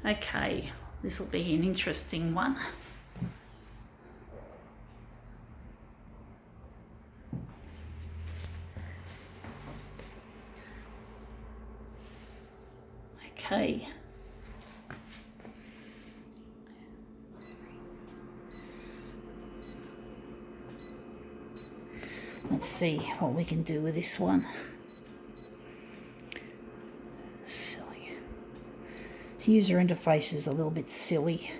Okay, this will be an interesting one. Okay. Let's see what we can do with this one. Silly. This user interface is a little bit silly.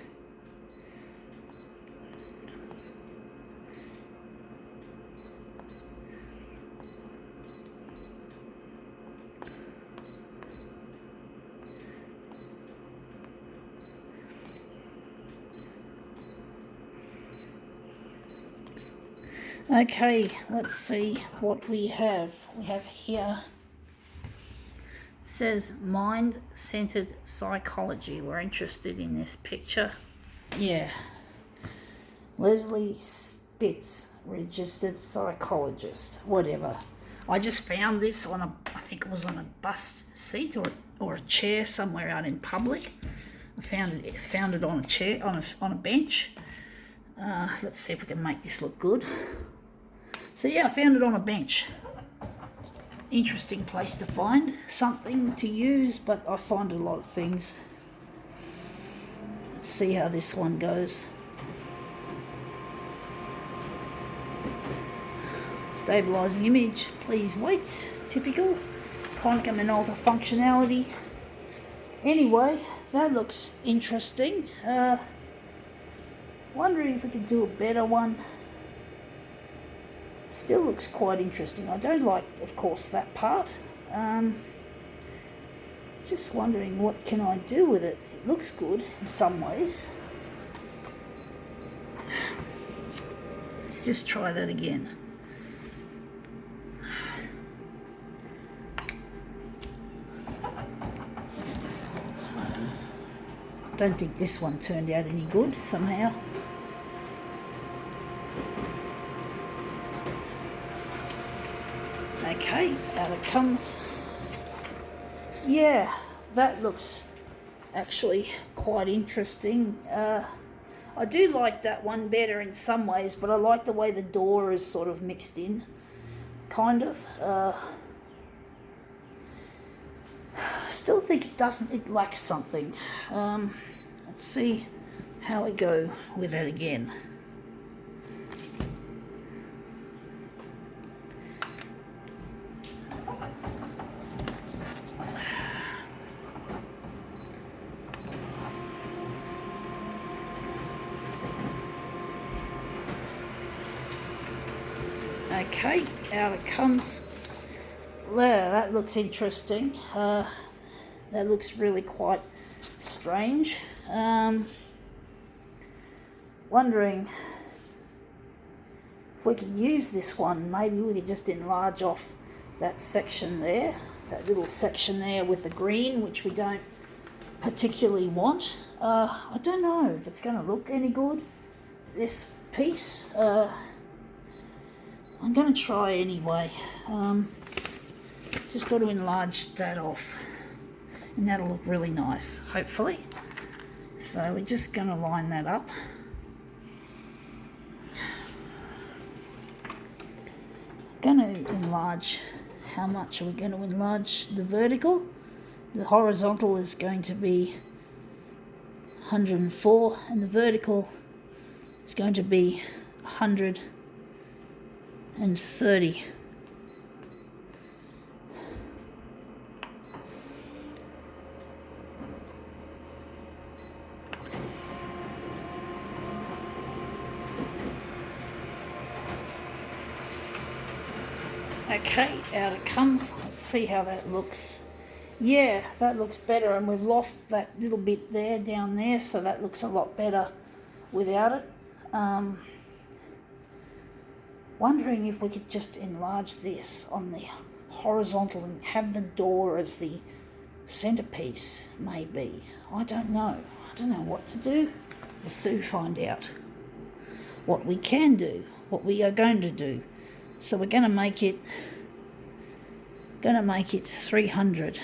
Okay, let's see what we have. We have here, it says mind-centered psychology. We're interested in this picture. Yeah. Leslie Spitz, registered psychologist, whatever. I just found this on I think it was on a bus seat or a chair somewhere out in public. I found it on a chair, on a bench. Let's see if we can make this look good. So yeah, I found it on a bench. Interesting place to find something to use, but I find a lot of things. Let's see how this one goes. Stabilizing image, please wait. Typical. Konica Minolta functionality. Anyway, that looks interesting. Wondering if we could do a better one. Still looks quite interesting. I don't like, of course, that part. Just wondering what can I do with it. It looks good in some ways. Let's just try that again. Don't think this one turned out any good somehow. Okay, out it comes. Yeah, that looks actually quite interesting. I do like that one better in some ways, but I like the way the door is sort of mixed in, kind of. Still think it lacks something. Let's see how we go with it again. Okay, out it comes. There, that looks interesting. That looks really quite strange. Wondering if we could use this one. Maybe we could just enlarge off that section there, that little section there with the green, which we don't particularly want. I don't know if it's going to look any good, this piece. I'm going to try anyway. Just got to enlarge that off, and that'll look really nice, hopefully. So we're just going to line that up. Going to enlarge. How much are we going to enlarge the vertical? The horizontal is going to be 104, and the vertical is going to be 130. Okay, out it comes. Let's see how that looks. Yeah, that looks better, and we've lost that little bit there down there, so that looks a lot better without it. Wondering if we could just enlarge this on the horizontal and have the door as the centerpiece, maybe. I don't know. I don't know what to do. We'll soon find out what we can do, what we are going to do. So we're going to make it 300.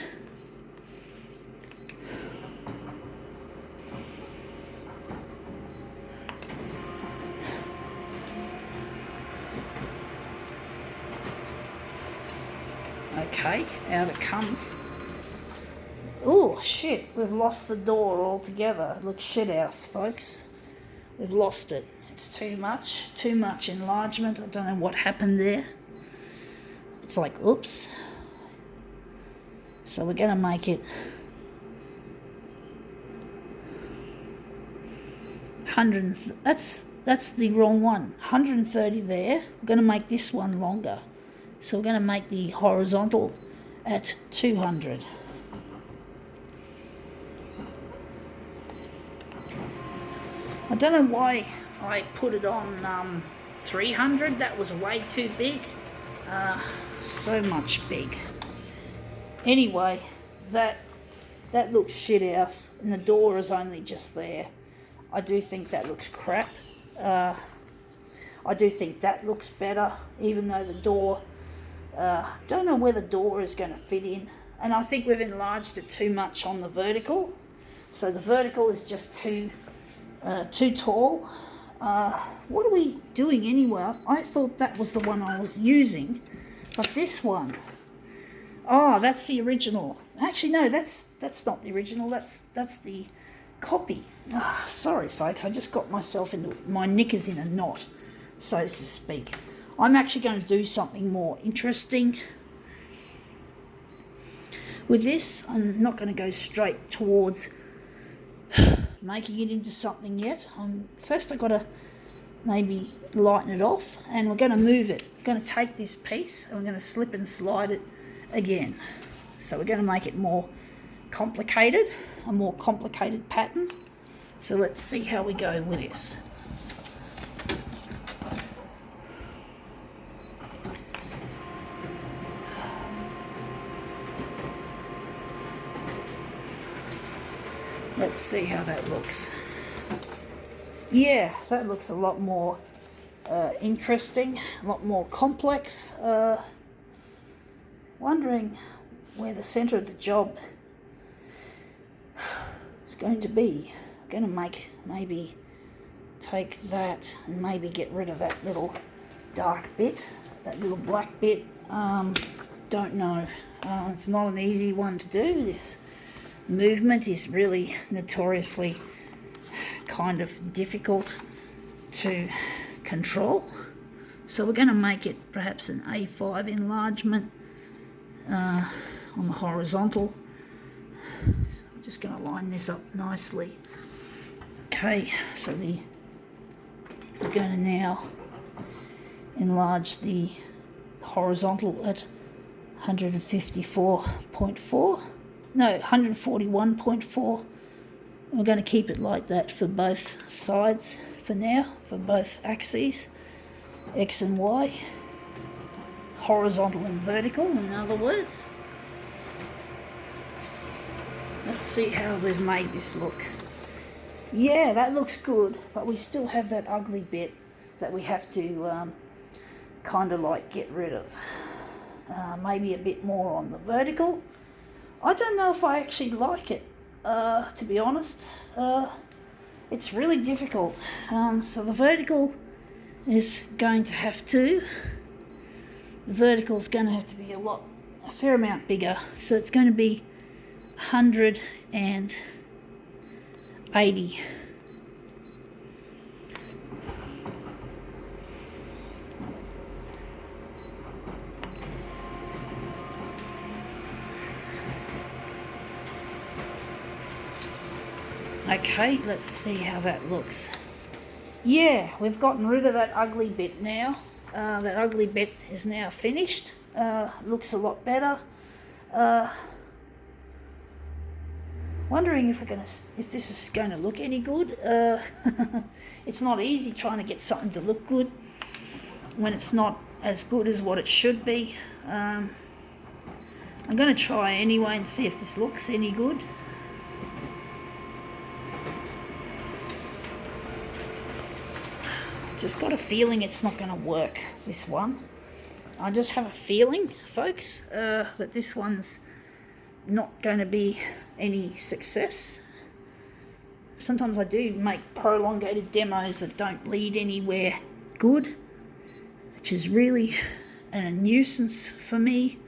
Okay, out it comes. Oh shit, we've lost the door altogether. It looks shit house, folks. We've lost it. It's too much enlargement. I don't know what happened there. It's like, oops. So we're going to make it 100. That's the wrong one. 130 there. We're going to make this one longer. So we're going to make the horizontal at 200. I don't know why I put it on 300. That was way too big. So much big. Anyway, that looks shit house, and the door is only just there. I do think that looks crap. I do think that looks better, even though the door, don't know where the door is going to fit in. And I think we've enlarged it too much on the vertical. So the vertical is just too tall. What are we doing anyway? I thought that was the one I was using, but this one, oh, that's the original. Actually, no, that's not the original. That's the copy. Oh, sorry, folks. I just got myself into my knickers in a knot, so to speak. I'm actually going to do something more interesting with this. I'm not going to go straight towards making it into something yet. First I've got to maybe lighten it off, and we're going to move it. We're going to take this piece and we're going to slip and slide it again. So we're going to make it more complicated, a more complicated pattern. So let's see how we go with this. Let's see how that looks. Yeah, that looks a lot more interesting, a lot more complex. Wondering where the centre of the job is going to be. I'm going to maybe take that and maybe get rid of that little dark bit, that little black bit. Don't know. It's not an easy one to do. This movement is really notoriously kind of difficult to control. So we're going to make it perhaps an A5 enlargement on the horizontal. So I'm just going to line this up nicely. Okay, so we're going to now enlarge the horizontal at 154.4. No, 141.4. We're going to keep it like that for both sides for now, for both axes, X and Y, horizontal and vertical, in other words. Let's see how we've made this look. Yeah, that looks good, but we still have that ugly bit that we have to kind of like get rid of. Maybe a bit more on the vertical. I don't know if I actually like it, to be honest. It's really difficult. So the vertical is going to have to, be a fair amount bigger. So it's going to be 180. Okay, let's see how that looks. Yeah, we've gotten rid of that ugly bit now. That ugly bit is now finished. Looks a lot better. Wondering if this is going to look any good. It's not easy trying to get something to look good when it's not as good as what it should be. I'm going to try anyway and see if this looks any good. Just got a feeling it's not going to work, this one. I just have a feeling, folks, that this one's not going to be any success. Sometimes I do make prolongated demos that don't lead anywhere good, which is really a nuisance for me.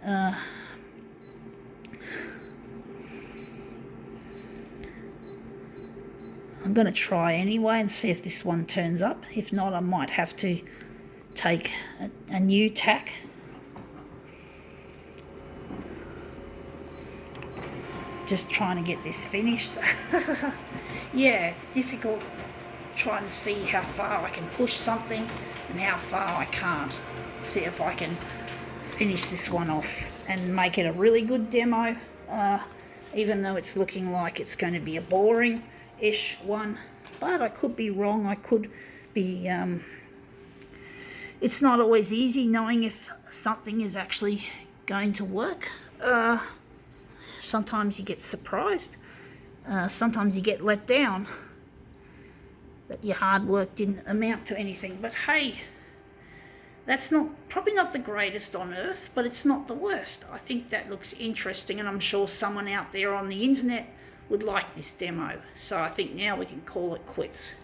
I'm going to try anyway and see if this one turns up. If not, I might have to take a new tack. Just trying to get this finished. Yeah, it's difficult trying to see how far I can push something and how far I can't. See if I can finish this one off and make it a really good demo, even though it's looking like it's going to be a boring-ish one. But I could be wrong. I could be... it's not always easy knowing if something is actually going to work. Sometimes you get surprised. Sometimes you get let down that your hard work didn't amount to anything. But hey, that's probably not the greatest on earth, but it's not the worst. I think that looks interesting, and I'm sure someone out there on the internet would like this demo. So I think now we can call it quits.